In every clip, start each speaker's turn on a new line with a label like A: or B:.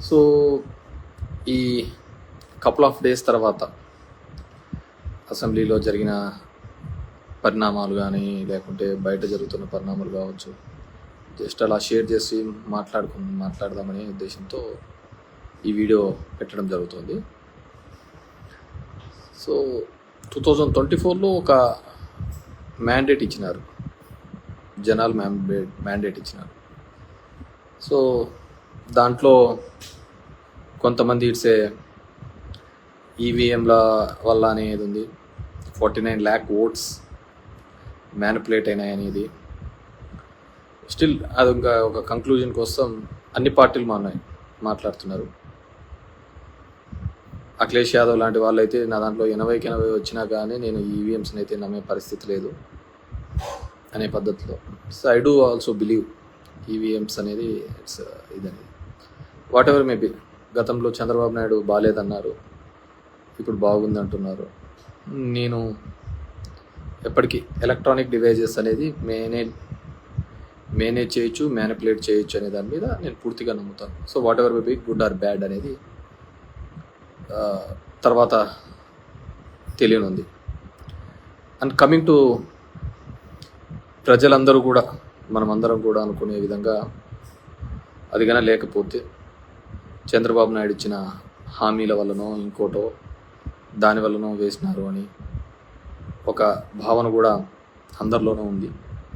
A: So ఈ couple of days తర్వాత అసెంబ్లీలో జరిగిన పరిణామాలు కానీ లేకుంటే బయట జరుగుతున్న పరిణామాలు కావచ్చు, జస్ట్ అలా షేర్ చేసి మాట్లాడదామనే ఉద్దేశంతో ఈ వీడియో పెట్టడం జరుగుతుంది. సో 2024లో ఒక మ్యాండేట్ ఇచ్చినారు, జనాలు మ్యాండేట్ ఇచ్చినారు. సో దాంట్లో కొంతమంది ఇట్సే ఈవీఎంల వల్ల అనేది ఉంది, 49 lakh ఓట్స్ మ్యానిపులేట్ అయినాయి అనేది. స్టిల్ అది ఇంకా ఒక కంక్లూజన్ కోసం అన్ని పార్టీలు మాట్లాడుతున్నారు. అఖిలేష్ యాదవ్ లాంటి వాళ్ళు అయితే నా దాంట్లో 80కి 80 వచ్చినా కానీ నేను ఈవీఎంస్ని అయితే నమ్మే పరిస్థితి లేదు అనే పద్ధతిలో. So I do also believe EVMs అనేది ఇట్స్ ఇదని వాట్ ఎవర్ మేబీ. గతంలో చంద్రబాబు నాయుడు బాగాలేదన్నారు, ఇప్పుడు బాగుంది అంటున్నారు. నేను ఎప్పటికీ ఎలక్ట్రానిక్ డివైజెస్ అనేది మేనేజ్ చేయొచ్చు, మ్యానిపులేట్ చేయొచ్చు అనే దాని మీద నేను పూర్తిగా నమ్ముతాను. So what ever maybe, good or bad అనేది తర్వాత తెలియనుంది. అండ్ కమింగ్ టు ప్రజలందరూ కూడా, మనమందరం కూడా అనుకునే విధంగా అది కానీ లేకపోతే చంద్రబాబు నాయుడు ఇచ్చిన హామీల వల్లనో ఇంకోటో దాని వల్లనో వేసినారు అని ఒక భావన కూడా అందరిలోనూ ఉంది.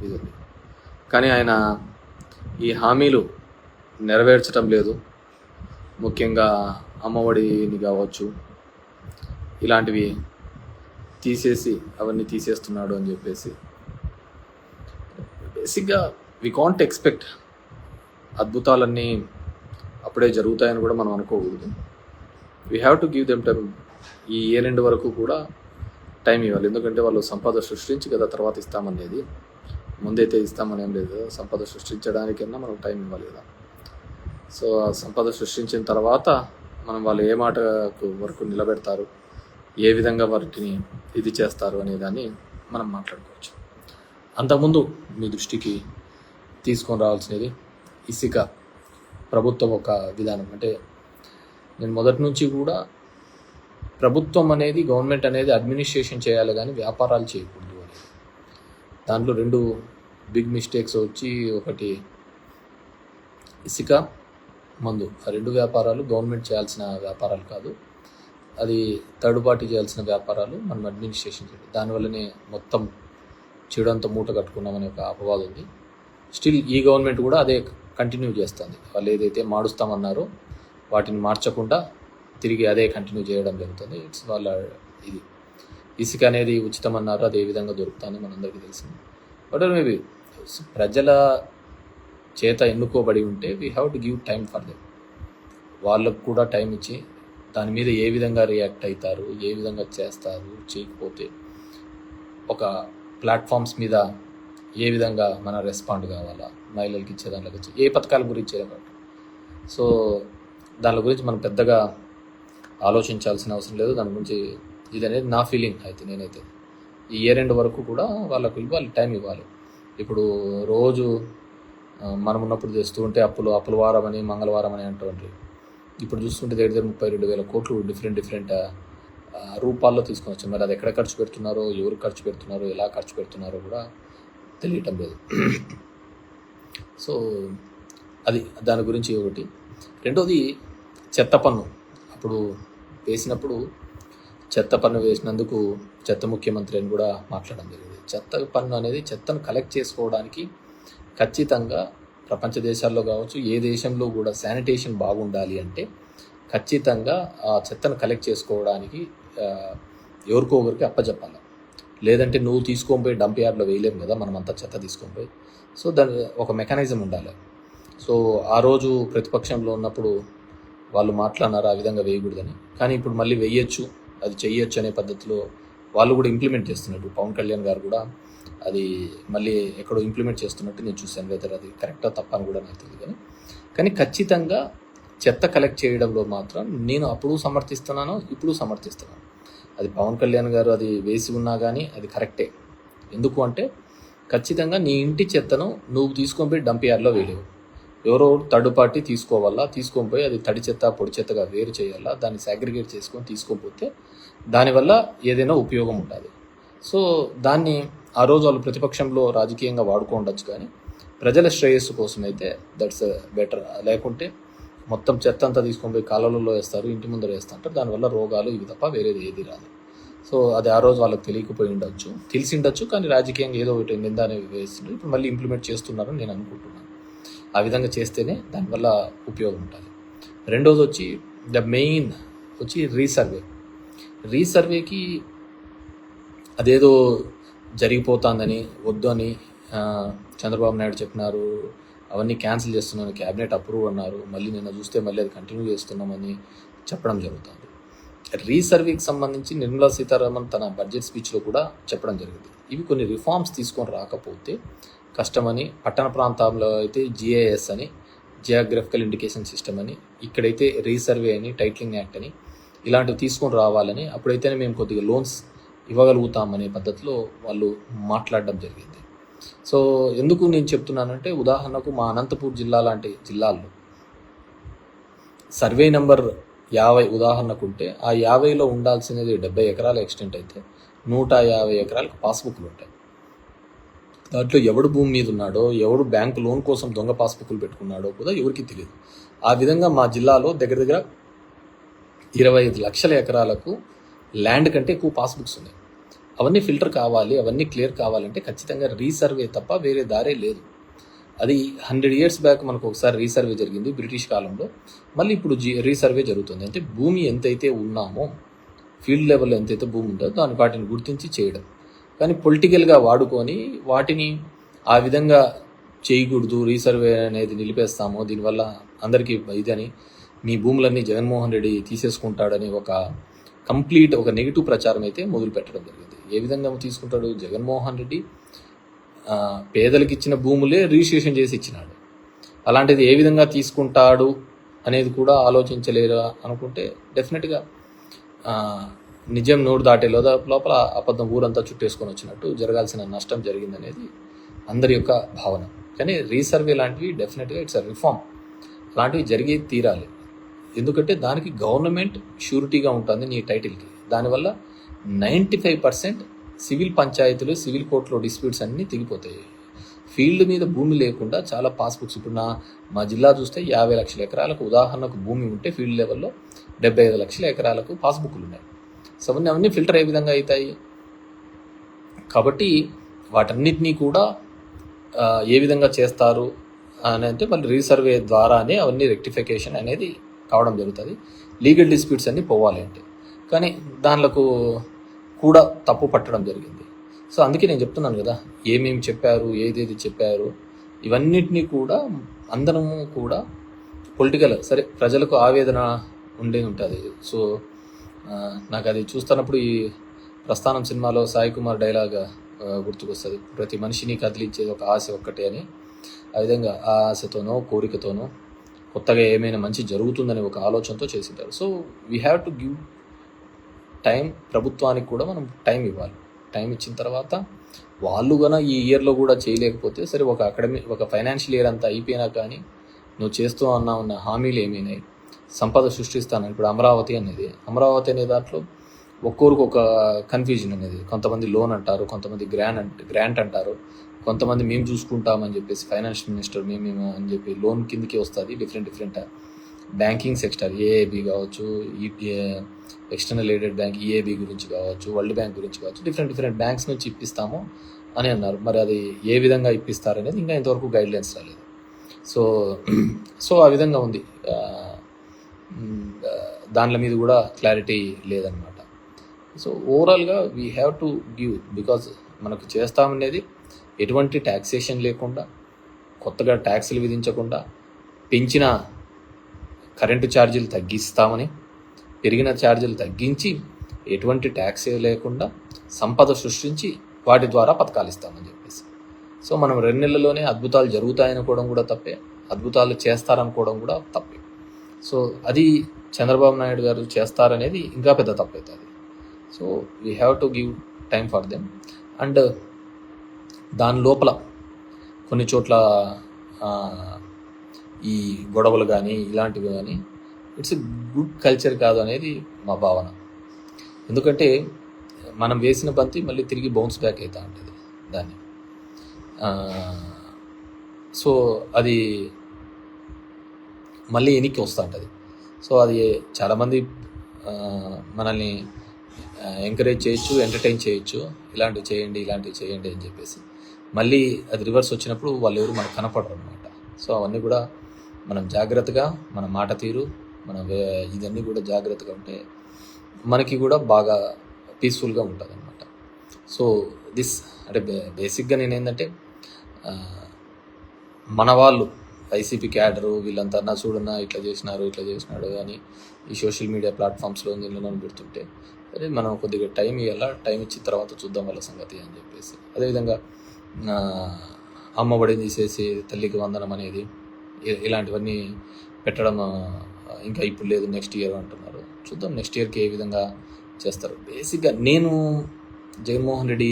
A: ఇది కానీ ఆయన ఈ హామీలు నెరవేర్చడం లేదు. ముఖ్యంగా అమ్మఒడిని కావచ్చు, ఇలాంటివి అవన్నీ తీసేస్తున్నాడు అని చెప్పేసి. బేసిక్గా వి కాంట్ ఎక్స్పెక్ట్ అద్భుతాలన్నీ అప్పుడే జరుగుతాయని కూడా మనం అనుకోకూడదు. We have to give them time. ఈ ఇయర్ ఎండ్ వరకు కూడా టైం ఇవ్వాలి. ఎందుకంటే వాళ్ళు సంపద సృష్టించి కదా తర్వాత ఇస్తామనేది, ముందైతే ఇస్తామని ఏం లేదు. సంపద సృష్టించడానికన్నా మనం టైం ఇవ్వాలి కదా. సో ఆ సంపద సృష్టించిన తర్వాత మనం వాళ్ళు ఏ మాట వరకు నిలబెడతారు, ఏ విధంగా వాటిని ఇది చేస్తారు అనే దాన్ని మనం మాట్లాడుకోవచ్చు. అంతకుముందు మీ దృష్టికి తీసుకొని రావాల్సినది ఇసుక ప్రభుత్వం ఒక విధానం. అంటే నేను మొదటి నుంచి కూడా ప్రభుత్వం అనేది, గవర్నమెంట్ అనేది అడ్మినిస్ట్రేషన్ చేయాలి కానీ వ్యాపారాలు చేయకూడదు అని. దాంట్లో 2 బిగ్ మిస్టేక్స్ వచ్చి, ఒకటి ఇసుక, మందు. ఆ 2 వ్యాపారాలు గవర్నమెంట్ చేయాల్సిన వ్యాపారాలు కాదు, అది థర్డ్ పార్టీ చేయాల్సిన వ్యాపారాలు. మనం అడ్మినిస్ట్రేషన్ చేయాలి. దానివల్లనే మొత్తం చెడంతా మూట కట్టుకున్నామనే ఒక అపవాదం ఉంది. స్టిల్ ఈ గవర్నమెంట్ కూడా అదే కంటిన్యూ చేస్తుంది. వాళ్ళు ఏదైతే మారుస్తామన్నారో వాటిని మార్చకుండా తిరిగి అదే కంటిన్యూ చేయడం జరుగుతుంది. ఇట్స్ వాళ్ళ ఇది. ఇసుక అనేది ఉచితం అన్నారు, అది ఏ విధంగా దొరుకుతుందని మనందరికీ తెలిసింది. బట్ మేబీ ప్రజల చేత ఎన్నుకోబడి ఉంటే we have to give time for them. వాళ్ళకు కూడా టైం ఇచ్చి దాని మీద ఏ విధంగా రియాక్ట్ అవుతారు, ఏ విధంగా చేస్తారు, చేయకపోతే ఒక ప్లాట్ఫామ్స్ మీద ఏ విధంగా మన రెస్పాండ్ కావాలా, మహిళలకి ఇచ్చే దాంట్లోకి వచ్చి ఏ పథకాల గురించి కాబట్టి. సో దాని గురించి మనం పెద్దగా ఆలోచించాల్సిన అవసరం లేదు. దాని గురించి ఇది అనేది నా ఫీలింగ్. అయితే నేనైతే ఈ ఇయర్ ఎండ్ వరకు కూడా వాళ్ళకు ఇవ్వాలి, టైం ఇవ్వాలి. ఇప్పుడు రోజు మనం ఉన్నప్పుడు చేస్తూ ఉంటే అప్పుల వారం అని, మంగళవారం అని అంటూ ఇప్పుడు చూస్తుంటే దగ్గర 32,000 కోట్లు డిఫరెంట్ రూపాల్లో తీసుకొని వచ్చాం. మరి అది ఎక్కడ ఖర్చు పెడుతున్నారో, ఎవరు ఖర్చు పెడుతున్నారో, ఎలా ఖర్చు పెడుతున్నారో కూడా తెలియటం లేదు. సో అది దాని గురించి ఒకటి. రెండోది చెత్త పన్ను. అప్పుడు వేసినప్పుడు చెత్త పన్ను వేసినందుకు చెత్త ముఖ్యమంత్రి అని కూడా మాట్లాడడం జరిగింది. చెత్త పన్ను అనేది చెత్తను కలెక్ట్ చేసుకోవడానికి ఖచ్చితంగా ప్రపంచ దేశాల్లో కావచ్చు, ఏ దేశంలో కూడా శానిటేషన్ బాగుండాలి అంటే ఖచ్చితంగా ఆ చెత్తను కలెక్ట్ చేసుకోవడానికి ఎవరికో ఒకరికి అప్పచెప్పాలి. లేదంటే నువ్వు తీసుకొని పోయి డంప్ యార్డ్లో వేయలేము కదా, మనం అంతా చెత్త తీసుకొని పోయి. సో దాని ఒక మెకానిజం ఉండాలి. సో ఆ రోజు ప్రతిపక్షంలో ఉన్నప్పుడు వాళ్ళు మాట్లాడినారు ఆ విధంగా వేయకూడదని. కానీ ఇప్పుడు మళ్ళీ వేయచ్చు, అది చెయ్యొచ్చు అనే పద్ధతిలో వాళ్ళు కూడా ఇంప్లిమెంట్ చేస్తున్నట్టు. పవన్ కళ్యాణ్ గారు కూడా అది మళ్ళీ ఎక్కడో ఇంప్లిమెంట్ చేస్తున్నట్టు నేను చూశాను. వెదర్ అది కరెక్టా తప్ప అని కూడా నాకు తెలియదు. కానీ ఖచ్చితంగా చెత్త కలెక్ట్ చేయడంలో మాత్రం నేను అప్పుడు సమర్థిస్తున్నాను, ఇప్పుడు సమర్థిస్తున్నాను. అది పవన్ కళ్యాణ్ గారు అది వేసి ఉన్నా కానీ అది కరెక్టే. ఎందుకు అంటే ఖచ్చితంగా నీ ఇంటి చెత్తను నువ్వు తీసుకొని పోయి డంప్ యార్డ్లో వేయలేవు. ఎవరో థర్డ్ పార్టీ తీసుకోవాలా, తీసుకొని పోయి అది తడి చెత్త పొడి చెత్తగా వేరు చేయాలా, దాన్ని సాగ్రిగేట్ చేసుకొని తీసుకోకపోతే దానివల్ల ఏదైనా ఉపయోగం ఉంటుంది. సో దాన్ని ఆ రోజు వాళ్ళు ప్రతిపక్షంలో రాజకీయంగా వాడుకోవచ్చు, కానీ ప్రజల శ్రేయస్సు కోసం అయితే దట్స్ బెటర్. లేకుంటే మొత్తం చెత్త అంతా తీసుకొని పోయి కాలువలలో వేస్తారు, ఇంటి ముందర వేస్తుంటారు, దానివల్ల రోగాలు ఇవి తప్ప వేరేది ఏది రాదు. సో అది ఆ రోజు వాళ్ళకి తెలియకపోయి ఉండొచ్చు, తెలిసి ఉండొచ్చు, కానీ రాజకీయంగా ఏదో ఒకటి నింద అనేవి వేస్తుంటారు. ఇప్పుడు మళ్ళీ ఇంప్లిమెంట్ చేస్తున్నారని నేను అనుకుంటున్నాను. ఆ విధంగా చేస్తేనే దానివల్ల ఉపయోగం ఉంటుంది. రెండోది వచ్చి ద మెయిన్ వచ్చి రీసర్వేకి అదేదో జరిగిపోతుందని వద్దు అని చంద్రబాబు నాయుడు చెప్పినారు, అవన్నీ క్యాన్సిల్ చేస్తున్నాను, క్యాబినెట్ అప్రూవ్ అన్నారు, మళ్ళీ నిన్న చూస్తే మళ్ళీ అది కంటిన్యూ చేస్తున్నామని చెప్పడం జరుగుతుంది. రీసర్వేకి సంబంధించి నిర్మలా సీతారామన్ తన బడ్జెట్ స్పీచ్లో కూడా చెప్పడం జరిగింది. ఇవి కొన్ని రిఫార్మ్స్ తీసుకొని రాకపోతే కష్టమని, పట్టణ ప్రాంతాల్లో అయితే జిఐఎస్ అని, జియోగ్రఫికల్ ఇండికేషన్ సిస్టమ్ అని, ఇక్కడైతే రీసర్వే అని, టైటిలింగ్ యాక్ట్ అని ఇలాంటివి తీసుకొని రావాలని, అప్పుడైతేనే మేము కొద్దిగా లోన్స్ ఇవ్వగలుగుతామనే పద్ధతిలో వాళ్ళు మాట్లాడడం జరిగింది. సో ఎందుకు నేను చెప్తున్నానంటే, ఉదాహరణకు మా అనంతపూర్ జిల్లా లాంటి జిల్లాల్లో సర్వే నెంబర్ 50 ఉదాహరణకు ఉంటే ఆ 50లో ఉండాల్సినది 70 ఎకరాల ఎక్స్టెంట్ అయితే 150 ఎకరాలకు పాస్బుక్లు ఉంటాయి. దాంట్లో ఎవడు భూమి మీద ఉన్నాడో, ఎవడు బ్యాంకు లోన్ కోసం దొంగ పాస్బుక్లు పెట్టుకున్నాడో కూడా ఎవరికి తెలియదు. ఆ విధంగా మా జిల్లాలో దగ్గర 25 లక్షల ఎకరాలకు ల్యాండ్ కంటే ఎక్కువ పాస్బుక్స్ ఉన్నాయి. అవన్నీ ఫిల్టర్ కావాలి, అవన్నీ క్లియర్ కావాలంటే ఖచ్చితంగా రీసర్వే తప్ప వేరే దారే లేదు. అది 100 years బ్యాక్ మనకు ఒకసారి రీసర్వే జరిగింది బ్రిటిష్ కాలంలో, మళ్ళీ ఇప్పుడు రీసర్వే జరుగుతుంది. అంటే భూమి ఎంతైతే ఉన్నామో, ఫీల్డ్ లెవెల్లో ఎంతైతే భూమి ఉంటుందో వాటిని గుర్తించి చేయడం. కానీ పొలిటికల్గా వాడుకొని వాటిని ఆ విధంగా చేయకూడదు, రీసర్వే అనేది నిలిపేస్తాము, దీనివల్ల అందరికీ ఇదని, మీ భూములన్నీ జగన్మోహన్ రెడ్డి తీసేసుకుంటాడని ఒక నెగిటివ్ ప్రచారం అయితే మొదలు పెట్టడం జరిగింది. ఏ విధంగా తీసుకుంటాడు జగన్మోహన్ రెడ్డి? పేదలకు ఇచ్చిన భూములే రిజిస్ట్రేషన్ చేసి ఇచ్చినాడు. అలాంటిది ఏ విధంగా తీసుకుంటాడు అనేది కూడా ఆలోచించలేరు అనుకుంటే డెఫినెట్గా నిజం నోరు దాటే లోపల అబద్ధం ఊరంతా చుట్టేసుకొని వచ్చినట్టు జరగాల్సిన నష్టం జరిగిందనేది అందరి యొక్క భావన. కానీ రీసర్వే లాంటివి డెఫినెట్గా ఇట్స్ అ రిఫార్మ్, అలాంటివి జరిగి తీరాలి. ఎందుకంటే దానికి గవర్నమెంట్ షూరిటీగా ఉంటుంది నీ టైటిల్కి. దానివల్ల 95% సివిల్ పంచాయతీలు, సివిల్ కోర్టులో డిస్ప్యూట్స్ అన్నీ తెగిపోతాయి. ఫీల్డ్ మీద భూమి లేకుండా చాలా పాస్బుక్స్, ఇప్పుడు మా జిల్లా చూస్తే 50 లక్షల ఎకరాలకు ఉదాహరణకు భూమి ఉంటే ఫీల్డ్ లెవెల్లో 75 లక్షల ఎకరాలకు పాస్బుక్లు ఉన్నాయి. సో అవన్నీ ఫిల్టర్ ఏ విధంగా అవుతాయి? కాబట్టి వాటన్నిటినీ కూడా ఏ విధంగా చేస్తారు అని అంటే మళ్ళీ రీసర్వే ద్వారానే అవన్నీ రెక్టిఫికేషన్ అనేది కావడం జరుగుతుంది. లీగల్ డిస్ప్యూట్స్ అన్నీ పోవాలి అంటే, కానీ దానిలకు కూడా తప్పు పట్టడం జరిగింది. సో అందుకే నేను చెప్తున్నాను కదా, ఏమేమి చెప్పారు, ఏదేది చెప్పారు, ఇవన్నిటినీ కూడా అందరము కూడా పొలిటికల్, సరే ప్రజలకు ఆవేదన ఉండే ఉంటుంది. సో నాకు అది చూస్తున్నప్పుడు ఈ ప్రస్థానం సినిమాలో సాయి కుమార్ డైలాగ్ గుర్తుకొస్తుంది, ప్రతి మనిషిని కదిలించేది ఒక ఆశ ఒక్కటే అని. ఆ విధంగా ఆ ఆశతోనో కోరికతోనో కొత్తగా ఏమైనా మంచి జరుగుతుందని ఒక ఆలోచనతో చేసింటారు. So we have to give time. ప్రభుత్వానికి కూడా మనం టైం ఇవ్వాలి. టైం ఇచ్చిన తర్వాత వాళ్ళు కూడా ఈ ఇయర్లో కూడా చేయలేకపోతే సరే, ఒక ఫైనాన్షియల్ ఇయర్ అంతా అయిపోయినా కానీ నువ్వు చేస్తూ ఉన్న హామీలు ఏమైనాయి, సంపద సృష్టిస్తాను. ఇప్పుడు అమరావతి అనే దాంట్లో ఒక్కొరికి ఒక కన్ఫ్యూజన్ అనేది, కొంతమంది లోన్ అంటారు, కొంతమంది గ్రాంట్ అంటారు, కొంతమంది మేము చూసుకుంటామని చెప్పేసి ఫైనాన్స్ మినిస్టర్ మేము అని చెప్పి లోన్ కిందకి వస్తుంది. డిఫరెంట్ బ్యాంకింగ్ సెక్టర్, ఏఏబి కావచ్చు, ఎక్స్టర్నల్ ఎయిడెడ్ బ్యాంక్ ఈఏబి గురించి కావచ్చు, వరల్డ్ బ్యాంక్ గురించి కావచ్చు, డిఫరెంట్ బ్యాంక్స్ నుంచి ఇప్పిస్తాము అని అన్నారు. మరి అది ఏ విధంగా ఇప్పిస్తారనేది ఇంకా ఇంతవరకు గైడ్లైన్స్ రాలేదు. సో ఆ విధంగా ఉంది. దానిల మీద కూడా క్లారిటీ లేదనమాట. సో ఓవరాల్గా we have to give, because మనకు చేస్తామనేది ఎటువంటి ట్యాక్సేషన్ లేకుండా, కొత్తగా ట్యాక్సులు విధించకుండా, పెంచిన కరెంటు ఛార్జీలు తగ్గిస్తామని, పెరిగిన ఛార్జీలు తగ్గించి, ఎటువంటి ట్యాక్స్ లేకుండా సంపద సృష్టించి వాటి ద్వారా పథకాలు ఇస్తామని చెప్పేసి. సో మనం 2 నెలల్లోనే అద్భుతాలు జరుగుతాయనుకోవడం కూడా తప్పే, అద్భుతాలు చేస్తారనుకోవడం కూడా తప్పే. సో అది చంద్రబాబు నాయుడు గారు చేస్తారనేది ఇంకా పెద్ద తప్పు అవుతుంది. So we have to give time for them. And దాని లోపల కొన్ని చోట్ల ఈ గొడవలు కానీ ఇలాంటివి కానీ ఇట్స్ ఎ గుడ్ కల్చర్ కాదు అనేది మా భావన. ఎందుకంటే మనం వేసిన బంతి మళ్ళీ తిరిగి బౌన్స్ బ్యాక్ అవుతూ ఉంటుంది దాన్ని. సో అది మళ్ళీ వెనక్కి వస్తూ ఉంటుంది. సో అది చాలామంది మనల్ని ఎంకరేజ్ చేయొచ్చు, ఎంటర్టైన్ చేయొచ్చు, ఇలాంటివి చేయండి అని చెప్పేసి. మళ్ళీ అది రివర్స్ వచ్చినప్పుడు వాళ్ళు ఎవరు మనకు కనపడరు అనమాట. సో అవన్నీ కూడా మనం జాగ్రత్తగా, మన మాట తీరు, ఇదన్నీ కూడా జాగ్రత్తగా ఉంటే మనకి కూడా బాగా పీస్ఫుల్గా ఉంటుంది అనమాట. సో అంటే బేసిక్గా నేనేంటంటే మన వాళ్ళు వైసీపీ క్యాడరు వీళ్ళంతా చూడన్నా ఇట్లా చేసినాడు అని ఈ సోషల్ మీడియా ప్లాట్ఫామ్స్లో నీళ్ళలో పెడుతుంటే అదే మనం కొద్దిగా టైం ఇచ్చిన తర్వాత చూద్దాం వాళ్ళ సంగతి అని చెప్పేసి. అదేవిధంగా అమ్మఒడిని తీసేసి తల్లికి వందనం అనేది ఇలాంటివన్నీ పెట్టడం ఇంకా ఇప్పుడు లేదు, నెక్స్ట్ ఇయర్ అంటున్నారు. చూద్దాం నెక్స్ట్ ఇయర్కి ఏ విధంగా చేస్తారు. బేసిక్గా నేను జగన్మోహన్ రెడ్డి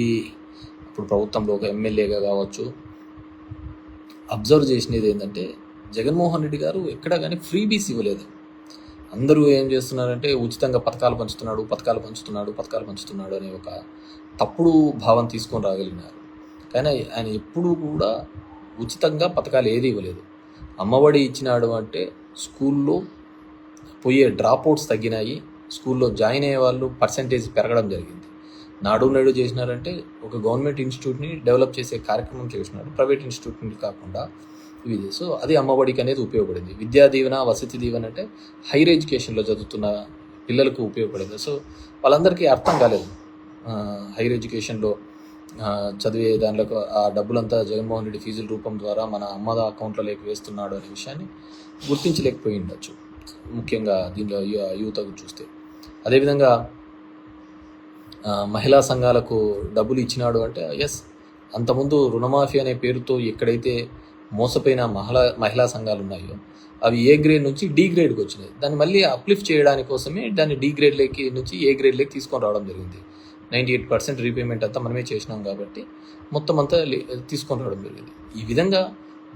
A: ఇప్పుడు ప్రభుత్వంలో ఒక ఎమ్మెల్యేగా కావచ్చు అబ్జర్వ్ చేసినది ఏంటంటే జగన్మోహన్ రెడ్డి గారు ఎక్కడా కానీ ఫ్రీబీస్ ఇవ్వలేదు. అందరూ ఏం చేస్తున్నారంటే ఉచితంగా పథకాలు పంచుతున్నాడు అనే ఒక తప్పుడు భావం తీసుకొని రాగలిగినారు. కానీ ఆయన ఎప్పుడూ కూడా ఉచితంగా పథకాలు ఏది ఇవ్వలేదు. అమ్మఒడి ఇచ్చినాడు అంటే స్కూల్లో పోయే డ్రాప్అవుట్స్ తగ్గినాయి, స్కూల్లో జాయిన్ అయ్యే వాళ్ళు పర్సంటేజ్ పెరగడం జరిగింది. నాడు నేడు చేసినారంటే ఒక గవర్నమెంట్ ఇన్స్టిట్యూట్ని డెవలప్ చేసే కార్యక్రమం చేసినాడు, ప్రైవేట్ ఇన్స్టిట్యూట్ని కాకుండా ఇది. సో అది అమ్మఒడికి అనేది ఉపయోగపడింది. విద్యా దీవెన, వసతి దీవెన అంటే హైయర్ ఎడ్యుకేషన్లో చదువుతున్న పిల్లలకు ఉపయోగపడింది. సో వాళ్ళందరికీ అర్థం కాలేదు హైయర్ ఎడ్యుకేషన్లో చదివే దాంట్లో ఆ డబ్బులంతా జగన్మోహన్ రెడ్డి ఫీజుల రూపం ద్వారా మన అమ్మ అకౌంట్లోకి వేస్తున్నాడు అనే విషయాన్ని గుర్తించలేకపోయి ఉండొచ్చు, ముఖ్యంగా దీనిలో యువతకు చూస్తే. అదేవిధంగా మహిళా సంఘాలకు డబ్బులు ఇచ్చినాడు అంటే ఎస్, అంతకుముందు రుణమాఫీ అనే పేరుతో ఎక్కడైతే మోసపోయిన మహిళా సంఘాలు ఉన్నాయో అవి ఏ గ్రేడ్ నుంచి డి గ్రేడ్కి వచ్చినాయి. దాన్ని మళ్ళీ అప్లిఫ్ట్ చేయడానికి కోసమే దాన్ని డి గ్రేడ్లోకి నుంచి ఏ గ్రేడ్లోకి తీసుకొని రావడం జరిగింది. 98% రీపేమెంట్ అంతా మనమే చేసినాం కాబట్టి మొత్తం అంతా తీసుకొని రావడం జరిగింది. ఈ విధంగా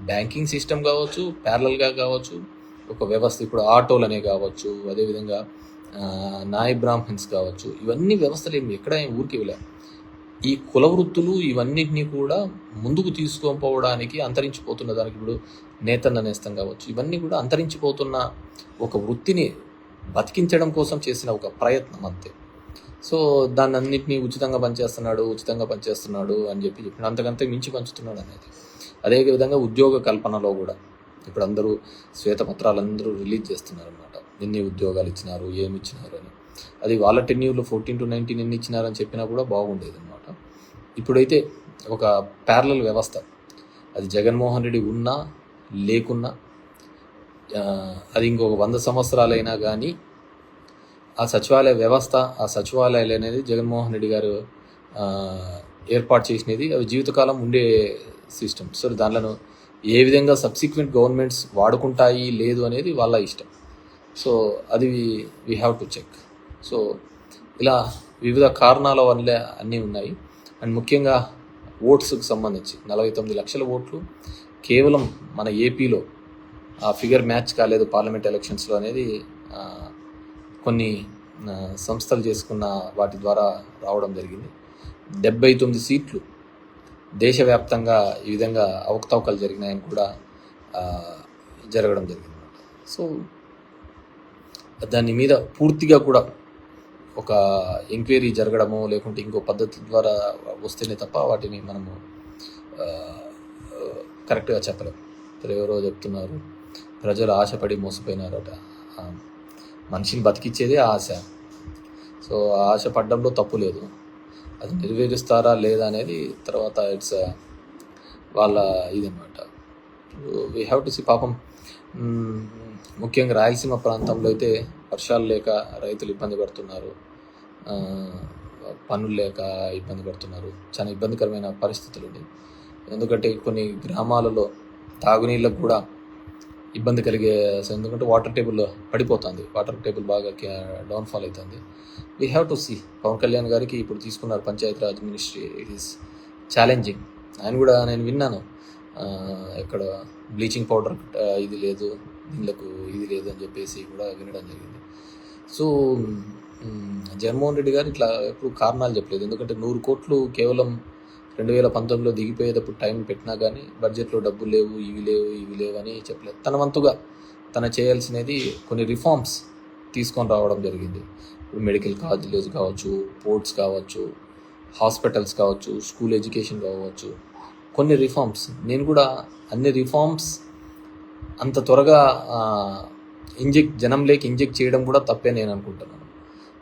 A: బ్యాంకింగ్ సిస్టమ్ కావచ్చు, ప్యారలల్గా కావచ్చు, ఒక వ్యవస్థ ఇప్పుడు ఆటోలు అనే కావచ్చు, అదేవిధంగా నాయ బ్రాహ్మణ్స్ కావచ్చు, ఇవన్నీ వ్యవస్థలు ఎక్కడ ఊరికి వెళ్ళాం. ఈ కుల వృత్తులు ఇవన్నిటినీ కూడా ముందుకు తీసుకుపోవడానికి అంతరించిపోతున్న దానికి ఇప్పుడు నేతన్న నేస్తం కావచ్చు, ఇవన్నీ కూడా అంతరించిపోతున్న ఒక వృత్తిని బతికించడం కోసం చేసిన ఒక ప్రయత్నం అంతే. సో దాన్ని అన్నింటినీ ఉచితంగా పనిచేస్తున్నాడు అని చెప్పిన అంతకంతే మించి పంచుతున్నాడు అనేది. అదేవిధంగా ఉద్యోగ కల్పనలో కూడా ఇప్పుడు అందరూ శ్వేతపత్రాలు అందరూ రిలీజ్ చేస్తున్నారు అనమాట. ఎన్ని ఉద్యోగాలు ఇచ్చినారు, ఏమి ఇచ్చినారు అని. అది వాళ్ళ టెన్యూర్లో 14 to 19 ఎన్ని ఇచ్చినారని చెప్పినా కూడా బాగుండేది అనమాట. ఇప్పుడైతే ఒక ప్యారలల్ వ్యవస్థ, అది జగన్మోహన్ రెడ్డి ఉన్నా లేకున్నా, అది ఇంకొక 100 సంవత్సరాలైనా కానీ ఆ సచివాలయ వ్యవస్థ, ఆ సచివాలయాలు అనేది జగన్మోహన్ రెడ్డి గారు ఏర్పాటు చేసినది అవి జీవితకాలం ఉండే సిస్టమ్. సో దానిలో ఏ విధంగా సబ్సిక్వెంట్ గవర్నమెంట్స్ వాడుకుంటాయి లేదు అనేది వాళ్ళ ఇష్టం. సో అది we have to check. So ఇలా వివిధ కారణాల వల్ల అన్నీ ఉన్నాయి. అండ్ ముఖ్యంగా ఓట్స్కి సంబంధించి 49 లక్షల ఓట్లు కేవలం మన ఏపీలో ఆ ఫిగర్ మ్యాచ్ కాలేదు పార్లమెంట్ ఎలక్షన్స్లో అనేది కొన్ని సంస్థలు చేసుకున్న వాటి ద్వారా రావడం జరిగింది. 79 సీట్లు దేశవ్యాప్తంగా ఈ విధంగా అవకతవకలు జరిగినాయని కూడా జరగడం జరిగింది. సో దాని మీద పూర్తిగా కూడా ఒక ఎంక్వైరీ జరగడము లేకుంటే ఇంకో పద్ధతి ద్వారా వస్తేనే తప్ప వాటిని మనము కరెక్ట్గా చెప్పలేము. ఎవరో చెప్తున్నారు ప్రజలు ఆశపడి మోసపోయినారట. మనిషిని బతికిచ్చేదే ఆశ. సో ఆశ పడ్డంలో తప్పు లేదు, అది నెరవేరుస్తారా లేదా అనేది తర్వాత ఇట్స్ వాళ్ళ ఇదన్నమాట. We have to see. పాపం ముఖ్యంగా రాయలసీమ ప్రాంతంలో అయితే వర్షాలు లేక రైతులు ఇబ్బంది పడుతున్నారు, పనులు లేక ఇబ్బంది పడుతున్నారు. చాలా ఇబ్బందికరమైన పరిస్థితులు ఉన్నాయి. ఎందుకంటే కొన్ని గ్రామాలలో తాగునీళ్ళకు కూడా ఇబ్బంది కలిగే, ఎందుకంటే వాటర్ టేబుల్ పడిపోతుంది, వాటర్ టేబుల్ బాగా డౌన్ఫాల్ అవుతుంది. We have to see. Pawan Kalyan గారికి ఇప్పుడు తీసుకున్నారు Panchayati Raj ministry, it is challenging. ఆయన కూడా నేను విన్నాను ఇక్కడ బ్లీచింగ్ పౌడర్ ఇది లేదు, నీళ్ళకు ఇది లేదు అని చెప్పేసి కూడా వినడం జరిగింది. సో జగన్మోహన్ రెడ్డి గారు ఇట్లా ఎప్పుడు కారణాలు చెప్పలేదు. ఎందుకంటే 100 కోట్లు కేవలం 2019లో దిగిపోయేటప్పుడు టైం పెట్టినా కానీ బడ్జెట్లో డబ్బులు లేవు, ఇవి లేవు అని చెప్పలేదు. తన వంతుగా తన చేయాల్సినది కొన్ని రిఫార్మ్స్ తీసుకొని రావడం జరిగింది. ఇప్పుడు మెడికల్ కాలేజెస్ కావచ్చు, పోర్ట్స్ కావచ్చు, హాస్పిటల్స్ కావచ్చు, స్కూల్ ఎడ్యుకేషన్ కావచ్చు, కొన్ని రిఫార్మ్స్. నేను కూడా అన్ని రిఫార్మ్స్ అంత త్వరగా జనంలోకి ఇంజెక్ట్ చేయడం కూడా తప్పే నేను అనుకుంటున్నాను.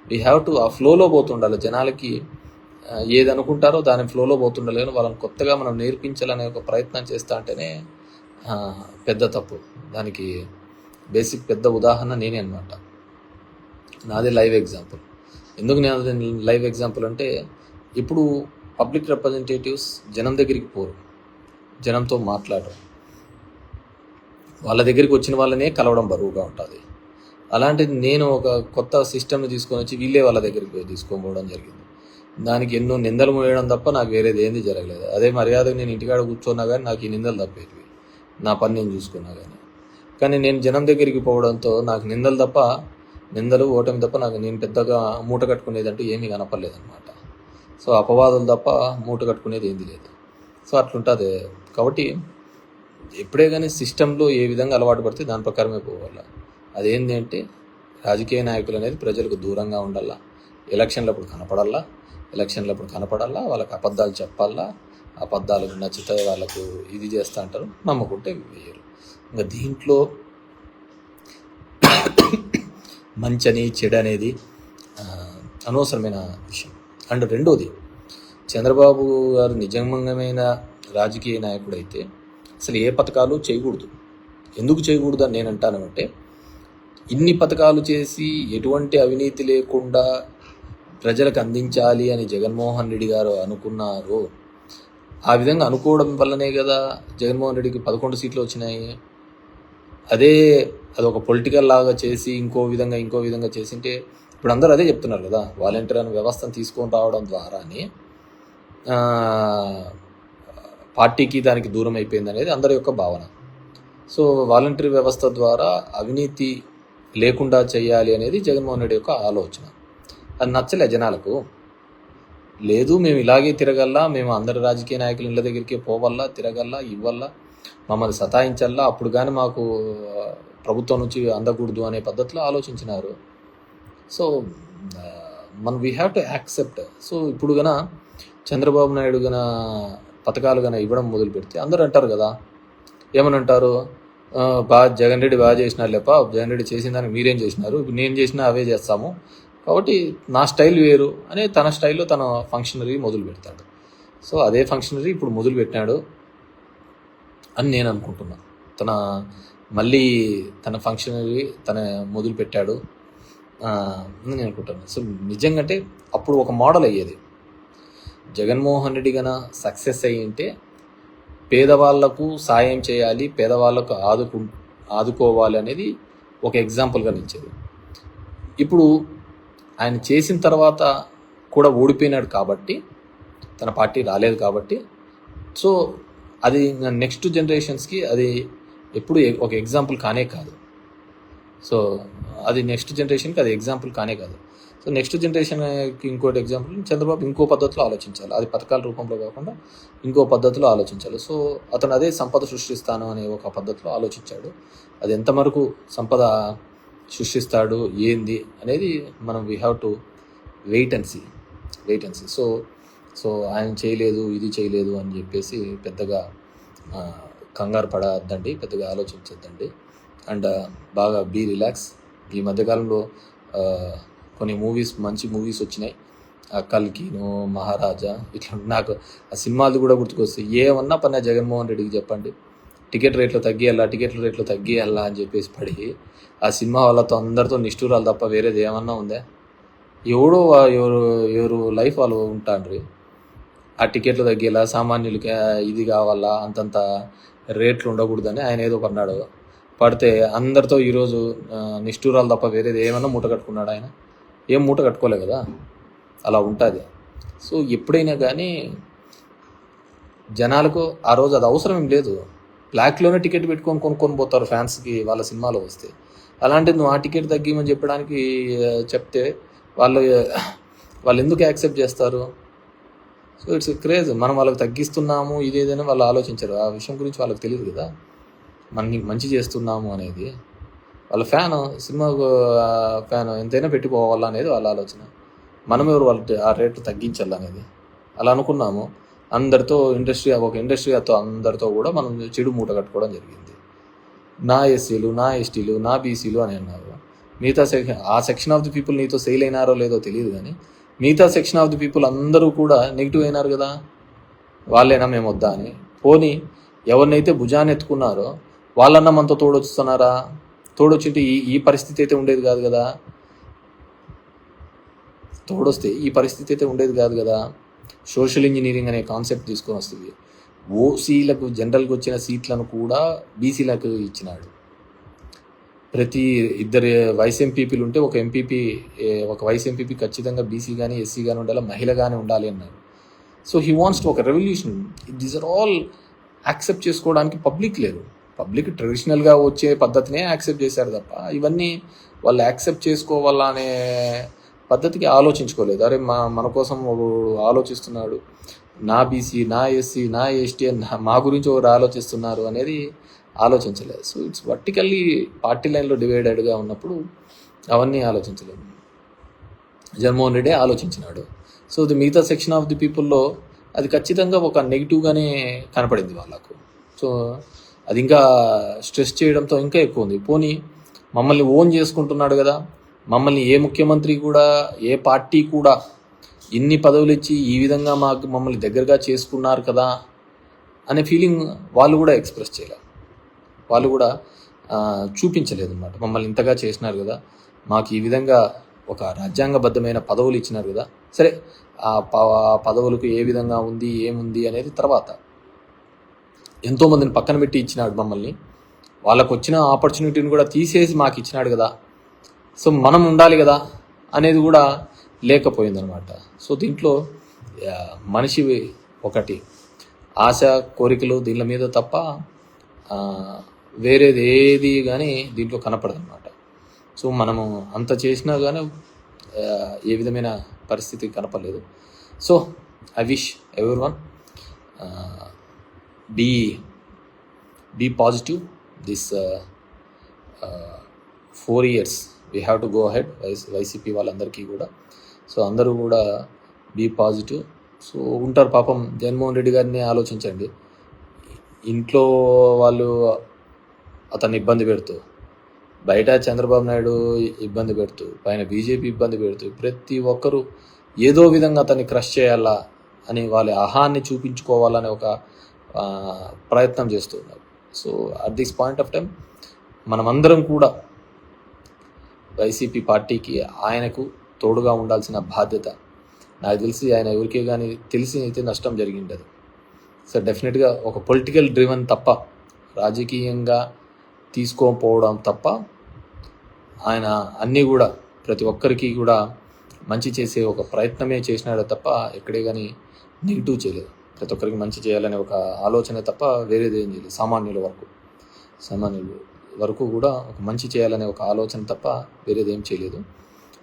A: వీ హ్యావ్ టు ఆ ఫ్లోలో పోతుండాలి. జనాలకి ఏది అనుకుంటారో దాని ఫ్లోలో పోతుండాలి. కానీ వాళ్ళని కొత్తగా మనం నేర్పించాలనే ఒక ప్రయత్నం చేస్తా అంటేనే పెద్ద తప్పు. దానికి బేసిక్ పెద్ద ఉదాహరణ నేనే అనమాట. నాదే లైవ్ ఎగ్జాంపుల్. ఎందుకు నేను లైవ్ ఎగ్జాంపుల్ అంటే, ఇప్పుడు పబ్లిక్ రిప్రజెంటేటివ్స్ జనం దగ్గరికి పోరు, జనంతో మాట్లాడరు, వాళ్ళ దగ్గరికి వచ్చిన వాళ్ళనే కలవడం బరువుగా ఉంటుంది. అలాంటిది నేను ఒక కొత్త సిస్టమ్ని తీసుకొని వచ్చి వీళ్ళే వాళ్ళ దగ్గరికి పోయి తీసుకోపోవడం జరిగింది. దానికి ఎన్నో నిందలు మోయడం తప్ప నాకు వేరేది ఏంది జరగలేదు. అదే మర్యాదగా నేను ఇంటికాడ కూర్చున్నా కానీ నాకు ఈ నిందలు తప్పేటివి, నా పని నేను చూసుకున్నా కానీ నేను జనం దగ్గరికి పోవడంతో నాకు నిందలు ఓటమి తప్ప నాకు నేను పెద్దగా మూట కట్టుకునేదంటూ ఏమీ కనపడలేదన్నమాట. సో అపవాదులు తప్ప మూట కట్టుకునేది ఏంది లేదు. సో అట్లుంటుంది. కాబట్టి ఎప్పుడే కానీ సిస్టంలో ఏ విధంగా అలవాటు పడితే దాని ప్రకారమే పోవాలి. అదేంటి అంటే, రాజకీయ నాయకులు అనేది ప్రజలకు దూరంగా ఉండాలా, ఎలక్షన్లప్పుడు కనపడాలా, వాళ్ళకి అబద్ధాలు చెప్పాలా, అబద్ధాలకు నచ్చితే వాళ్ళకు ఇది చేస్తూ అంటారు, నమ్ముకుంటే వేయరు. ఇంకా దీంట్లో మంచని చెడు అనేది అనవసరమైన విషయం. అండ్ రెండోది, చంద్రబాబు గారు నిజమైన రాజకీయ నాయకుడు అయితే అసలు ఏ పథకాలు చేయకూడదు. ఎందుకు చేయకూడదు అని నేను అంటానంటే, ఇన్ని పథకాలు చేసి ఎటువంటి అవినీతి లేకుండా ప్రజలకు అందించాలి అని జగన్మోహన్ రెడ్డి గారు అనుకున్నారు. ఆ విధంగా అనుకోవడం వల్లనే కదా జగన్మోహన్ రెడ్డికి 11 సీట్లు వచ్చినాయి. అదొక పొలిటికల్ లాగా చేసి ఇంకో విధంగా చేసింటే, ఇప్పుడు అందరూ అదే చెప్తున్నారు కదా, వాలంటీర్ అనే వ్యవస్థను తీసుకొని రావడం ద్వారానే పార్టీకి దానికి దూరం అయిపోయింది అనేది అందరి యొక్క భావన. సో వాలంటీర్ వ్యవస్థ ద్వారా అవినీతి లేకుండా చేయాలి అనేది జగన్మోహన్ రెడ్డి యొక్క ఆలోచన. అది నచ్చలే జనాలకు. లేదు, మేము ఇలాగే తిరగల్లా, మేము అందరి రాజకీయ నాయకుల ఇళ్ళ దగ్గరికి పోవల్లా, తిరగల్లా, ఇవ్వల్లా, మమ్మల్ని సతాయించల్లా, అప్పుడు కానీ మాకు ప్రభుత్వం నుంచి అందకూడదు అనే పద్ధతిలో ఆలోచించినారు. So we have to accept. So ఇప్పుడు గన చంద్రబాబు నాయుడు పథకాలు ఇవ్వడం మొదలు పెడితే అందరూ అంటారు కదా, ఏమని అంటారు, జగన్ రెడ్డి బాగా చేసినారు లేప, జగన్ రెడ్డి చేసిన దానికి మీరేం చేసినారు, ఇప్పుడు నేను చేసినా అవే చేస్తాము, కాబట్టి నా స్టైల్ వేరు అని తన స్టైల్లో తన ఫంక్షనరీ మొదలు పెడతాడు. సో అదే ఫంక్షనరీ ఇప్పుడు మొదలు పెట్టినాడు అని నేను అనుకుంటున్నాను. మళ్ళీ తన ఫంక్షనరీ మొదలు పెట్టాడు అని నేను అనుకుంటున్నాను. సో నిజంగా అంటే అప్పుడు ఒక మోడల్ అయ్యేది. జగన్మోహన్ రెడ్డి సక్సెస్ అయ్యి ఉంటే పేదవాళ్లకు సాయం చేయాలి, పేదవాళ్లకు ఆదుకోవాలి అనేది ఒక ఎగ్జాంపుల్గా నిలిచేది. ఇప్పుడు ఆయన చేసిన తర్వాత కూడా ఓడిపోయినాడు కాబట్టి, తన పార్టీ రాలేదు కాబట్టి, సో అది నెక్స్ట్ జనరేషన్స్కి అది ఎప్పుడు ఒక ఎగ్జాంపుల్ కానే కాదు. సో అది నెక్స్ట్ జనరేషన్కి అది ఎగ్జాంపుల్ కానే కాదు. సో నెక్స్ట్ జనరేషన్కి ఇంకోటి ఎగ్జాంపుల్, చంద్రబాబు ఇంకో పద్ధతిలో ఆలోచించాలి, అది పథకాల రూపంలో కాకుండా ఇంకో పద్ధతిలో ఆలోచించాలి. సో అతను అదే సంపద సృష్టిస్తాను అనే ఒక పద్ధతిలో ఆలోచించాడు. అది ఎంతవరకు సంపద సృష్టిస్తాడు ఏంది అనేది మనం we have to wait and see. So ఆయన ఇది చేయలేదు అని చెప్పేసి పెద్దగా కంగారు పడద్దండి, పెద్దగా ఆలోచించద్దండి. అండ్ బాగా బీ రిలాక్స్. ఈ మధ్యకాలంలో కొన్ని మంచి మూవీస్ వచ్చినాయి, కల్కిను, మహారాజా, ఇట్లా నాకు ఆ సినిమాలు కూడా గుర్తుకొస్తాయి. ఏమన్నా పని జగన్మోహన్ రెడ్డికి చెప్పండి, టికెట్ రేట్లు తగ్గియాలా అని చెప్పేసి పడి ఆ సినిమా వాళ్ళతో అందరితో నిష్ఠూరాలు తప్ప వేరేది ఏమన్నా ఉందా? ఎవరు లైఫ్ వాళ్ళు ఉంటాండ్రి. ఆ టికెట్లు తగ్గేలా, సామాన్యులకి ఇది కావాలా, అంతంత రేట్లు ఉండకూడదని ఆయన ఏదో కొన్నాడు. పడితే అందరితో ఈరోజు నిష్ఠూరాలు తప్ప వేరేది ఏమన్నా మూట కట్టుకున్నాడు. ఆయన ఏం మూట కట్టుకోలే కదా, అలా ఉంటుంది. సో ఎప్పుడైనా కానీ జనాలకు ఆ రోజు అది అవసరం ఏం లేదు. బ్లాక్లోనే టికెట్ పెట్టుకొని కొనుక్కొని పోతారు ఫ్యాన్స్కి వాళ్ళ సినిమాలో వస్తే. అలాంటిది నువ్వు ఆ టికెట్ తగ్గిమని చెప్పడానికి చెప్తే వాళ్ళు వాళ్ళు ఎందుకు యాక్సెప్ట్ చేస్తారు? So it's craze. మనం వాళ్ళకి తగ్గిస్తున్నాము ఇదేదైనా వాళ్ళు ఆలోచించరు. ఆ విషయం గురించి వాళ్ళకి తెలియదు కదా, మనం నీకు మంచి చేస్తున్నాము అనేది. వాళ్ళ ఫ్యాన్, సినిమా ఫ్యాన్ ఎంతైనా పెట్టుకోవాలా అనేది వాళ్ళ ఆలోచన. మనం ఎవరు వాళ్ళ ఆ రేటు తగ్గించాలనేది. అలా అనుకున్నాము. అందరితో ఒక ఇండస్ట్రీతో అందరితో కూడా మనం చెడు మూట కట్టుకోవడం జరిగింది. నా ఎస్సీలు, నా ఎస్టీలు, నా బీసీలు అని అన్నారు. మిగతా ఆ సెక్షన్ ఆఫ్ ది పీపుల్ నీతో సెయిల్ అయినారో లేదో తెలియదు, కానీ మిగతా సెక్షన్ ఆఫ్ ది పీపుల్ అందరూ కూడా నెగిటివ్ అయినారు కదా, వాళ్ళైనా మేము వద్దా అని. పోనీ ఎవరినైతే భుజాన్ని ఎత్తుకున్నారో వాళ్ళన్నా మనతో తోడొస్తున్నారా? తోడొచ్చింటే ఈ పరిస్థితి అయితే ఉండేది కాదు కదా. తోడొస్తే ఈ పరిస్థితి అయితే ఉండేది కాదు కదా. సోషల్ ఇంజనీరింగ్ అనే కాన్సెప్ట్ తీసుకొని వస్తుంది. ఓసీలకు జనరల్గా వచ్చిన సీట్లను కూడా బీసీలకు ఇచ్చినాడు. ప్రతి ఇద్దరు వైస్ ఎంపీపీలు ఉంటే ఒక వైస్ ఎంపీపీ ఖచ్చితంగా బీసీ కానీ ఎస్సీ కానీ ఉండాలి, మహిళ కానీ ఉండాలి అన్నారు. సో హీ వాంట్స్ టు ఒక రెవల్యూషన్. దీస్ ఆర్ ఆల్ యాక్సెప్ట్ చేసుకోవడానికి పబ్లిక్ లేదు. పబ్లిక్ ట్రెడిషనల్గా వచ్చే పద్ధతినే యాక్సెప్ట్ చేశారు తప్ప ఇవన్నీ వాళ్ళు యాక్సెప్ట్ చేసుకోవాలా అనే పద్ధతికి ఆలోచించుకోలేదు. అరే మన కోసం ఒకడు ఆలోచిస్తున్నాడు, నా బీసీ, నా ఎస్సీ, నా ఎస్టీ అని మా గురించి ఒకరు ఆలోచిస్తున్నారు అనేది ఆలోచించలేదు. సో ఇట్స్ వర్టికల్లీ పార్టీ లైన్లో డివైడెడ్గా ఉన్నప్పుడు అవన్నీ ఆలోచించలేదు. జగన్మోహన్ రెడ్డి ఆలోచించినాడు. సో ది మిగతా సెక్షన్ ఆఫ్ ది పీపుల్లో అది ఖచ్చితంగా ఒక నెగిటివ్గానే కనపడింది వాళ్ళకు. సో అది ఇంకా స్ట్రెస్ చేయడంతో ఇంకా ఎక్కువ ఉంది. పోనీ మమ్మల్ని ఓన్ చేసుకుంటున్నాడు కదా, మమ్మల్ని ఏ ముఖ్యమంత్రి కూడా, ఏ పార్టీ కూడా ఇన్ని పదవులు ఇచ్చి ఈ విధంగా మమ్మల్ని దగ్గరగా చేసుకున్నారు కదా అనే ఫీలింగ్ వాళ్ళు కూడా ఎక్స్ప్రెస్ చేయలేదు. వాళ్ళు కూడా చూపించలేదు అన్నమాట. మమ్మల్ని ఇంతగా చేసినారు కదా, మాకు ఈ విధంగా ఒక రాజ్యాంగబద్ధమైన పదవులు ఇచ్చినారు కదా, సరే ఆ పదవులకు ఏ విధంగా ఉంది ఏముంది అనేది తర్వాత. ఎంతోమందిని పక్కన పెట్టి ఇచ్చినాడు మమ్మల్ని, వాళ్ళకు వచ్చిన ఆపర్చునిటీని కూడా తీసేసి మాకు ఇచ్చినాడు కదా, సో మనం ఉండాలి కదా అనేది కూడా లేకపోయిందనమాట. సో దీంట్లో మనిషి ఒకటి ఆశ కోరికలు దీని మీద తప్ప వేరేది ఏది కానీ దీంట్లో కనపడదన్నమాట. సో మనము అంత చేసినా కానీ ఏ విధమైన పరిస్థితి కనపడలేదు. So I wish everyone be positive. This 4 years we have to go ahead, YCP వాళ్ళందరికీ కూడా. సో అందరూ కూడా బీ పాజిటివ్. సో ఉంటారు పాపం. జగన్మోహన్ రెడ్డి గారిని ఆలోచించండి, ఇంట్లో వాళ్ళు అతన్ని ఇబ్బంది పెడుతూ, బయట చంద్రబాబు నాయుడు ఇబ్బంది పెడుతూ, పైన బీజేపీ ఇబ్బంది పెడుతూ, ప్రతి ఒక్కరూ ఏదో విధంగా అతన్ని క్రష్ చేయాలా అని వాళ్ళ అహాన్ని చూపించుకోవాలనే ఒక ప్రయత్నం చేస్తున్నారు. So at this point of time మనమందరం కూడా వైసీపీ పార్టీకి ఆయనకు తోడుగా ఉండాల్సిన బాధ్యత. నాకు తెలిసి ఆయన ఎవరికే కానీ తెలిసి అయితే నష్టం జరిగిండదు. సో డెఫినెట్గా ఒక పొలిటికల్ డ్రివన్ తప్ప, రాజకీయంగా తీసుకోకపోవడం తప్ప, ఆయన అన్నీ కూడా ప్రతి ఒక్కరికి కూడా మంచి చేసే ఒక ప్రయత్నమే చేసినాడే తప్ప ఎక్కడే కానీ నెగిటివ్ చేయలేదు. ప్రతి ఒక్కరికి మంచి చేయాలనే ఒక ఆలోచన తప్ప వేరేది ఏం చేయలేదు. సామాన్యుల వరకు కూడా ఒక మంచి చేయాలనే ఒక ఆలోచన తప్ప వేరేది ఏం చేయలేదు.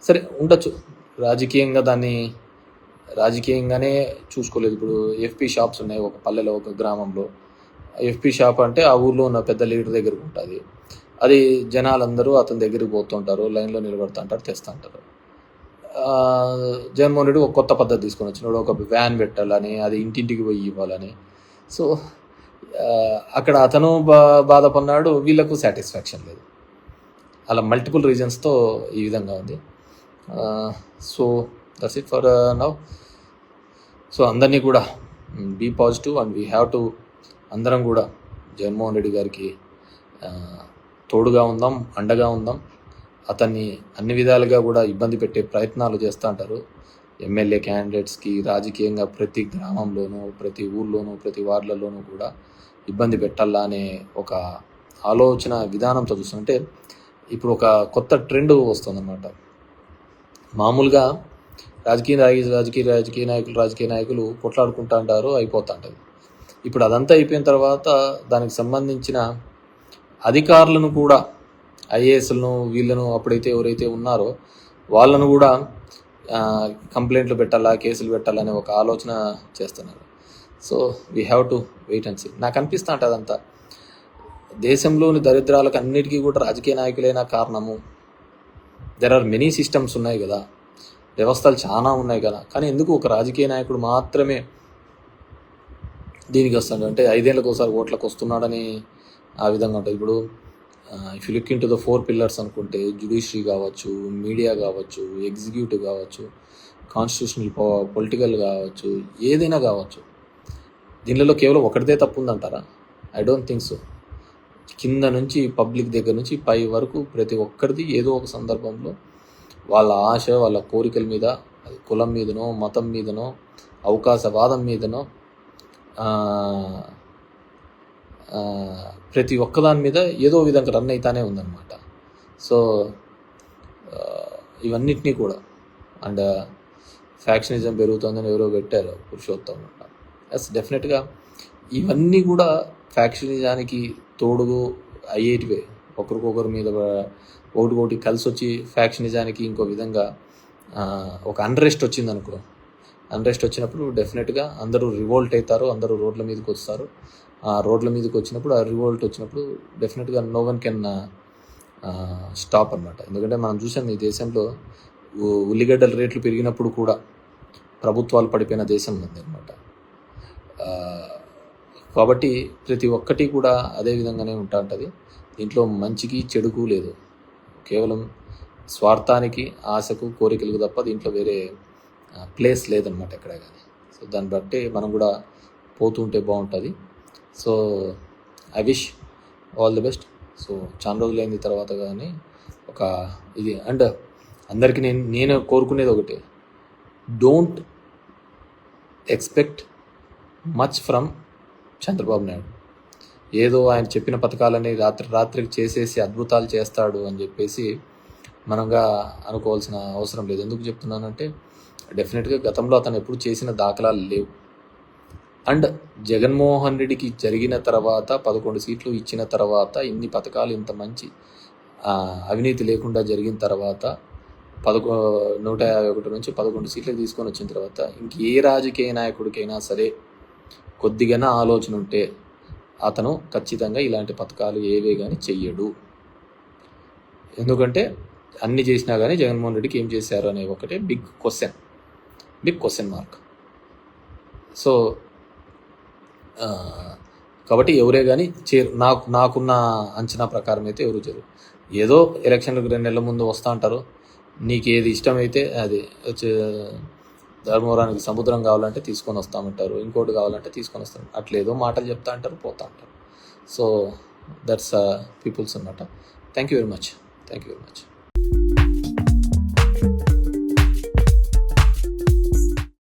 A: సరే ఉండొచ్చు, రాజకీయంగానే చూసుకోలేదు. ఇప్పుడు ఎఫ్పి షాప్స్ ఉన్నాయి ఒక పల్లెలో, ఒక గ్రామంలో. ఎఫ్పి షాప్ అంటే ఆ ఊర్లో ఉన్న పెద్ద లీడర్ దగ్గరకు ఉంటుంది. అది జనాలందరూ అతని దగ్గరికి పోతుంటారు, లైన్లో నిలబడుతుంటారు, తెస్తుంటారు. జగన్మోహన్ రెడ్డి ఒక కొత్త పద్ధతి తీసుకొని వచ్చినాడు, ఒక వ్యాన్ పెట్టాలని, అది ఇంటింటికి పోయి ఇవ్వాలని. సో అక్కడ అతను బాధపడినాడు, వీళ్ళకు సాటిస్ఫాక్షన్ లేదు. అలా మల్టిపుల్ రీజన్స్తో ఈ విధంగా ఉంది. So that's it for now. So అందరినీ కూడా be positive and we have to, అందరం కూడా జగన్మోహన్ రెడ్డి గారికి తోడుగా ఉందాం, అండగా ఉందాం. అతన్ని అన్ని విధాలుగా కూడా ఇబ్బంది పెట్టే ప్రయత్నాలు చేస్తూ ఉంటారు ఎమ్మెల్యే క్యాండిడేట్స్కి. రాజకీయంగా ప్రతి గ్రామంలోనూ, ప్రతి ఊర్లోనూ, ప్రతి వార్డులలోనూ కూడా ఇబ్బంది పెట్టాలా అనే ఒక ఆలోచన విధానంతో చూస్తుంటే ఇప్పుడు ఒక కొత్త ట్రెండ్ వస్తుందన్నమాట. మామూలుగా రాజకీయ నాయకులు కొట్లాడుకుంటూ ఉంటారు, అయిపోతూ ఉంటుంది. ఇప్పుడు అదంతా అయిపోయిన తర్వాత దానికి సంబంధించిన అధికారులను కూడా ఐఏఎస్లను వీళ్ళను అప్పుడైతే ఎవరైతే ఉన్నారో వాళ్ళను కూడా కంప్లైంట్లు పెట్టాలా, కేసులు పెట్టాలనే ఒక ఆలోచన చేస్తున్నారు. So we have to wait and see. నాకు అనిపిస్తూ ఉంటుంది అదంతా దేశంలోని దరిద్రాలకు అన్నిటికీ కూడా రాజకీయ నాయకులైన కారణము. దెర్ ఆర్ మెనీ సిస్టమ్స్ ఉన్నాయి కదా, వ్యవస్థలు చాలా ఉన్నాయి కదా, కానీ ఎందుకు ఒక రాజకీయ నాయకుడు మాత్రమే దీనికి వస్తాడు అంటే 5 ఏళ్ళకి ఒకసారి ఓట్లకు వస్తున్నాడని ఆ విధంగా ఉంటుంది. ఇప్పుడు if you look in to the 4 pillars అనుకుంటే జ్యుడిషియరీ కావచ్చు, మీడియా కావచ్చు, ఎగ్జిక్యూటివ్ కావచ్చు, కాన్స్టిట్యూషనల్ పొలిటికల్ కావచ్చు, ఏదైనా కావచ్చు, దీనిలో కేవలం ఒకటిదే తప్పు ఉందంటారా? I don't think so. కింద నుంచి పబ్లిక్ దగ్గర నుంచి పై వరకు ప్రతి ఒక్కరిది ఏదో ఒక సందర్భంలో వాళ్ళ ఆశ, వాళ్ళ కోరికల మీద, కులం మీదనో, మతం మీదనో, అవకాశవాదం మీదనో, ప్రతి ఒక్కదాని మీద ఏదో విధంగా రన్ అవుతానే ఉందన్నమాట. సో ఇవన్నిటినీ కూడా అండ్ ఫ్యాక్షనిజం పెరుగుతుందని ఎవరో పెట్టారు పురుషోత్తం. ఎస్, డెఫినెట్గా ఇవన్నీ కూడా ఫ్యాక్షనిజానికి తోడుగు అయ్యేటివే. ఒకరికొకరి మీద ఒకటి కలిసి వచ్చి ఫ్యాక్షనిజానికి ఇంకో విధంగా ఒక అన్రెస్ట్ వచ్చింది అనుకో. అన్రెస్ట్ వచ్చినప్పుడు డెఫినెట్గా అందరూ రివోల్ట్ అవుతారు, అందరూ రోడ్ల మీదకి వస్తారు. ఆ రోడ్ల మీదకి వచ్చినప్పుడు, ఆ రివోల్ట్ వచ్చినప్పుడు డెఫినెట్గా నో వన్ కెన్ స్టాప్ అనమాట. ఎందుకంటే మనం చూసాం ఈ దేశంలో ఉల్లిగడ్డల రేట్లు పెరిగినప్పుడు కూడా ప్రభుత్వాలు పడిపోయిన దేశం ఉంది అనమాట. కాబట్టి ప్రతి ఒక్కటి కూడా అదే విధంగానే ఉంటుంది. దీంట్లో మంచికి చెడుకు లేదు, కేవలం స్వార్థానికి, ఆశకు, కోరికలకు తప్ప దీంట్లో వేరే ప్లేస్ లేదనమాట ఎక్కడ కానీ. సో దాన్ని బట్టి మనం కూడా పోతుంటే బాగుంటుంది. So I wish all the best. So చాలా రోజులైన తర్వాత కానీ ఒక ఇది అండ్ అందరికీ నేను కోరుకునేది ఒకటి, don't expect much from Chandrababu Naidu. ఏదో ఆయన చెప్పిన పథకాలని రాత్రికి చేసేసి అద్భుతాలు చేస్తాడు అని చెప్పేసి మనంగా అనుకోవాల్సిన అవసరం లేదు. ఎందుకు చెప్తున్నానంటే డెఫినెట్గా గతంలో అతను ఎప్పుడు చేసిన దాఖలాలు లేవు. అండ్ జగన్మోహన్ రెడ్డికి జరిగిన తర్వాత 11 సీట్లు ఇచ్చిన తర్వాత, ఇన్ని పథకాలు, ఇంత మంచి అవినీతి లేకుండా జరిగిన తర్వాత 151 నుంచి 11 సీట్లు తీసుకొని వచ్చిన తర్వాత ఇంకే రాజకీయ నాయకుడికైనా సరే కొద్దిగానే ఆలోచన ఉంటే అతను ఖచ్చితంగా ఇలాంటి పథకాలు ఏవే కానీ చెయ్యడు. ఎందుకంటే అన్ని చేసినా కానీ జగన్మోహన్ రెడ్డికి ఏం చేశారు అనే ఒకటే బిగ్ క్వశ్చన్ మార్క్. సో కాబట్టి ఎవరే కానీ నాకున్న అంచనా ప్రకారం అయితే ఎవరు చేయరు. ఏదో ఎలక్షన్లకు 2 నెలల ముందు వస్తూ అంటారు, నీకు ఏది ఇష్టమైతే అది ధర్మవరానికి సముద్రం కావాలంటే తీసుకొని వస్తామంటారు, ఇంకోటి కావాలంటే తీసుకొని వస్తాం, అట్లేదో మాటలు చెప్తా అంటారు, పోతా అంటారు. సో దట్స్ పీపుల్స్ అన్నమాట. Thank you very much.